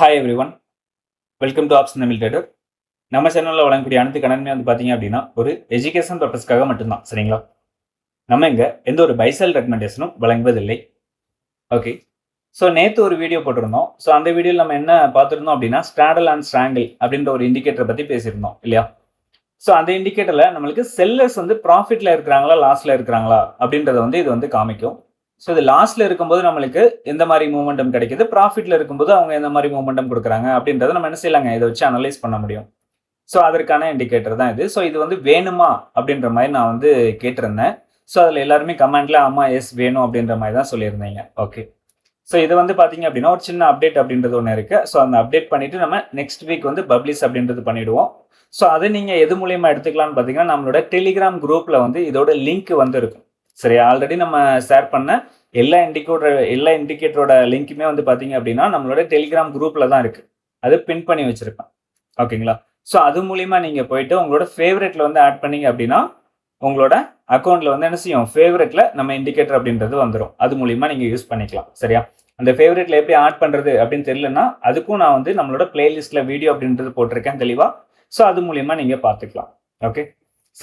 Hi every one, welcome to apps Tamil trader. நம்ம சேனலில் வழங்கக்கூடிய அனைத்து கணக்குமே பார்த்தீங்க அப்படின்னா ஒரு எஜுகேஷன் பர்பஸ்க்காக மட்டும்தான். சரிங்களா? நம்ம இங்கே எந்த ஒரு பைசல் ரெக்கமெண்டேஷனும் வழங்குவதில்லை. ஓகே, ஸோ நேற்று ஒரு வீடியோ போட்டிருந்தோம். ஸோ அந்த வீடியோவில் நம்ம என்ன பார்த்துருந்தோம் அப்படின்னா ஸ்டாடல் அண்ட் ஸ்ட்ராங்கிள் அப்படின்ற ஒரு இண்டிகேட்டரை பற்றி பேசியிருந்தோம் இல்லையா? ஸோ அந்த இண்டிகேட்டரில் நம்மளுக்கு செல்லர்ஸ் ப்ராஃபிட்டில் இருக்கிறாங்களா லாஸில் இருக்கிறாங்களா அப்படின்றத இது காமிக்கும். ஸோ இது லாஸ்ட்ல இருக்கும்போது நம்மளுக்கு எந்த மாதிரி மூமெண்டம் கிடைக்குது, ப்ராஃபிட்ல இருக்கும்போது அவங்க எந்த மாதிரி மூமெண்டம் கொடுக்குறாங்க அப்படின்றத நம்ம என்ன செய்யலாங்க, இதை வச்சு அனலைஸ் பண்ண முடியும். ஸோ அதற்கான இண்டிகேட்டர் தான் இது. ஸோ இது வேணுமா அப்படின்ற மாதிரி நான் கேட்டிருந்தேன். ஸோ அதில் எல்லாருமே கமெண்ட்ல ஆமா எஸ் வேணும் அப்படின்ற மாதிரி தான் சொல்லியிருந்தீங்க. ஓகே, ஸோ இது பார்த்தீங்க அப்படின்னா ஒரு சின்ன அப்டேட் அப்படின்றது ஒன்று இருக்கு. ஸோ அந்த அப்டேட் பண்ணிட்டு நம்ம நெக்ஸ்ட் வீக் பப்ளிஷ் அப்படின்றது பண்ணிடுவோம். ஸோ அதை நீங்க எது மூலியமா எடுத்துக்கலாம்னு பார்த்தீங்கன்னா நம்மளோட டெலிகிராம் குரூப்ல இதோட லிங்க் இருக்கும். சரி, ஆல்ரெடி நம்ம ஷேர் பண்ண எல்லா இண்டிகேட்டரோட லிங்க்குமே பார்த்தீங்க அப்படின்னா நம்மளோட டெலிகிராம் குரூப்ல தான் இருக்கு. அது பின் பண்ணி வச்சிருப்பேன். ஓகேங்களா? ஸோ அது மூலியமா நீங்க போயிட்டு உங்களோட ஃபேவரட்ல ஆட் பண்ணீங்க அப்படின்னா உங்களோட அக்கௌண்ட்ல என்ன செய்யும், ஃபேவரட்ல நம்ம இண்டிகேட்டர் அப்படின்றது வந்துடும். அது மூலியமா நீங்க யூஸ் பண்ணிக்கலாம். சரியா? அந்த ஃபேவரட்ல எப்படி ஆட் பண்றது அப்படின்னு தெரியலன்னா அதுக்கும் நான் நம்மளோட பிளேலிஸ்ட்ல வீடியோ அப்படின்றது போட்டிருக்கேன் தெளிவா. ஸோ அது மூலியமா நீங்க பார்த்துக்கலாம். ஓகே,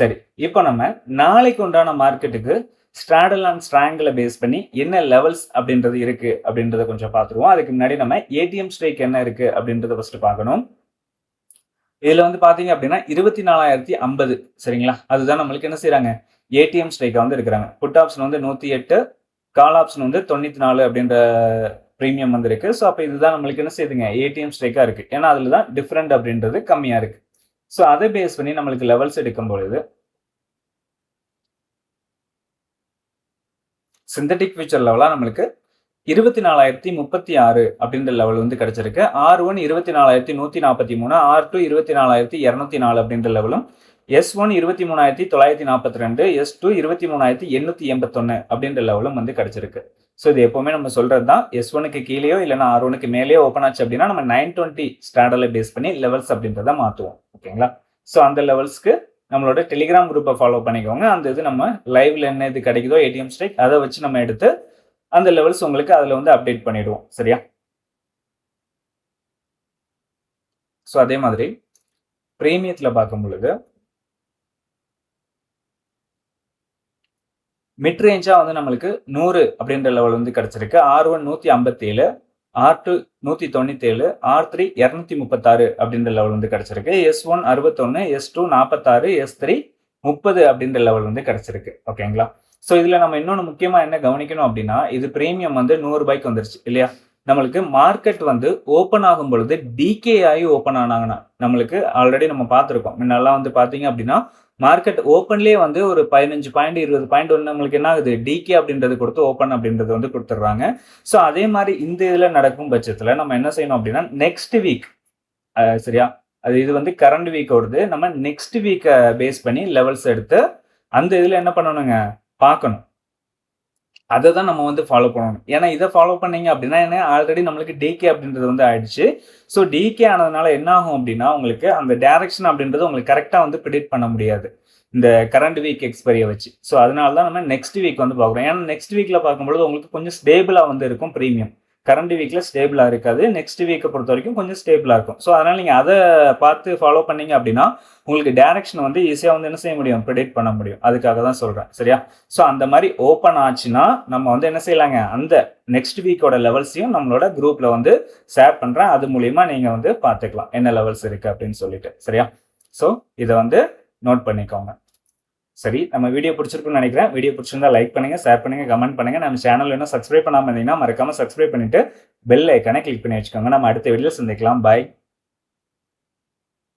சரி, இப்போ நம்ம நாளைக்கு உண்டான மார்க்கெட்டுக்கு ஸ்ட்ராடல் அண்ட் ஸ்ட்ராங்கிளை பேஸ் பண்ணி என்ன லெவல்ஸ் அப்படின்றது இருக்கு அப்படின்றத கொஞ்சம் பார்த்துருவோம். அதுக்கு முன்னாடி நம்ம ஏடிஎம் ஸ்ட்ரைக் என்ன இருக்கு அப்படின்றத ஃபர்ஸ்ட் பார்க்கணும். இதுல பாத்தீங்க அப்படின்னா 24,050. சரிங்களா? அதுதான் நம்மளுக்கு என்ன செய்யறாங்க, ஏடிஎம் ஸ்ட்ரைக்கா இருக்கிறாங்க. புட் ஆப்ஷன் 108, கால் ஆப்ஷன் 94 அப்படின்ற பிரீமியம் இருக்கு. ஸோ அப்போ இதுதான் நம்மளுக்கு என்ன செய்யுதுங்க, ஏடிஎம் ஸ்ட்ரைக்கா இருக்கு. ஏன்னா அதுல தான் டிஃபரெண்ட் அப்படின்றது கம்மியா இருக்கு. ஸோ அதை பேஸ் பண்ணி நம்மளுக்கு லெவல்ஸ் எடுக்கும் பொழுது சிந்தட்டிக் ஃபியூச்சர் லெவலா நம்மளுக்கு 24,036 அப்படின்ற லெவல் கிடைச்சிருக்கு. R1 24,143, R2 24,204 அப்படின்ற லெவலும், S1 23,942, S2 23,881 அப்படின்ற லெவலும் கிடைச்சிருக்கு. ஸோ இது எப்பவுமே நம்ம சொல்றது தான். S1க்கு கீழேயோ இல்லைன்னா R1க்கு மேலேயோ ஓப்பன் ஆச்சு அப்படின்னா நம்ம 920 ஸ்டாண்டர்டை பேஸ் பண்ணி லெவல்ஸ் அப்படின்றத மாற்றுவோம். ஓகேங்களா? ஸோ அந்த லெவல்ஸ்க்கு நம்மளோட டெலிகிராம் குரூப்பை ஃபாலோ பண்ணிக்கோங்க. அந்த இது நம்ம லைவ்ல என்ன இது கிடைக்குதோ ஏடிஎம் ஸ்ட்ரைக் அதை வச்சு நம்ம எடுத்து அந்த லெவல்ஸ் உங்களுக்கு அதுல அப்டேட் பண்ணிடுவோம். சரியா? ஸோ அதே மாதிரி பிரீமியத்தில் பார்க்கும் பொழுது மிட் ரேஞ்சா நம்மளுக்கு 100 அப்படின்ற லெவல் கிடைச்சிருக்கு. R1 157, R2 197, R3 236 அப்படின்ற லெவல் கிடைச்சிருக்கு. S1 61, S2 46, S3 30 அப்படின்ற லெவல் கிடைச்சிருக்கு. ஓகேங்களா? ஸோ இதுல நம்ம இன்னொன்று முக்கியமா என்ன கவனிக்கணும் அப்படின்னா இது பிரீமியம் 100 ரூபாய்க்கு வந்துருச்சு இல்லையா? நம்மளுக்கு மார்க்கெட் ஓப்பன் ஆகும் பொழுது டிகே ஆகி ஓப்பன் ஆனாங்கன்னா நம்மளுக்கு ஆல்ரெடி நம்ம பார்த்துருக்கோம். முன்னெல்லாம் பார்த்தீங்க அப்படின்னா மார்க்கெட் ஓப்பன்லேயே ஒரு 15 பாயிண்ட் 20 பாயிண்ட் நம்மளுக்கு என்ன ஆகுது, டிகே அப்படின்றது கொடுத்து ஓப்பன் அப்படின்றது கொடுத்துட்றாங்க. ஸோ அதே மாதிரி இந்த இதில் நடக்கும் பட்சத்தில் நம்ம என்ன செய்யணும் அப்படின்னா நெக்ஸ்ட் வீக், சரியா, அது இது கரண்ட் வீக் ஓடுது, நம்ம நெக்ஸ்ட் வீக்கை பேஸ் பண்ணி லெவல்ஸ் எடுத்து அந்த இதில் என்ன பண்ணணுங்க, பார்க்கணும். அதை தான் நம்ம ஃபாலோ பண்ணணும். ஏன்னா இதை ஃபாலோ பண்ணீங்க அப்படின்னா என்ன, ஆல்ரெடி நம்மளுக்கு டிகே அப்படின்றது ஆயிடுச்சு. ஸோ டிகே ஆனதுனால என்ன ஆகும் அப்படின்னா உங்களுக்கு அந்த டைரக்ஷன் அப்படின்றது உங்களுக்கு கரெக்டாக ப்ரிடிக்ட் பண்ண முடியாது இந்த கரண்ட் வீக் எக்ஸ்பைரியை வச்சு. ஸோ அதனால தான் நம்ம நெக்ஸ்ட் வீக் பார்க்குறோம். ஏன்னா நெக்ஸ்ட் வீக்கில் பார்க்கும்போது உங்களுக்கு கொஞ்சம் ஸ்டேபிளாக இருக்கும் பிரீமியம். கரண்ட் வீக்கில் ஸ்டேபிளாக இருக்காது, நெக்ஸ்ட் வீக்கை பொறுத்த வரைக்கும் கொஞ்சம் ஸ்டேபிளாக இருக்கும். ஸோ அதனால் நீங்கள் அதை பார்த்து ஃபாலோ பண்ணீங்க அப்படின்னா உங்களுக்கு டைரக்ஷன் ஈஸியாக என்ன செய்ய முடியும், ப்ரிடிக்ட் பண்ண முடியும். அதுக்காக தான் சொல்கிறேன். சரியா? ஸோ அந்த மாதிரி ஓப்பன் ஆச்சுன்னா நம்ம என்ன செய்யலாங்க, அந்த நெக்ஸ்ட் வீக்கோட லெவல்ஸையும் நம்மளோட குரூப்பில் ஷேர் பண்ணுறேன். அது மூலிமா நீங்கள் பார்த்துக்கலாம் என்ன லெவல்ஸ் இருக்குது அப்படின்னு சொல்லிட்டு. சரியா? ஸோ இதை நோட் பண்ணிக்கோங்க. சரி, நம்ம வீடியோ பிடிச்சிருக்குன்னு நினைக்கிறேன். வீடியோ பிடிச்சிருந்தா லைக் பண்ணுங்க, ஷேர் பண்ணுங்க, கமெண்ட் பண்ணுங்க. நம்ம சேனல் இன்னும் சப்ஸ்கிரைப் பண்ணாமல் இருந்தீங்கன்னா மறக்காம சப்ஸ்கிரைப் பண்ணிட்டு பெல் ஐக்கானை கிளிக் பண்ணி வச்சுக்கோங்க. நம்ம அடுத்த வீடியோ சந்திக்கலாம். பாய்.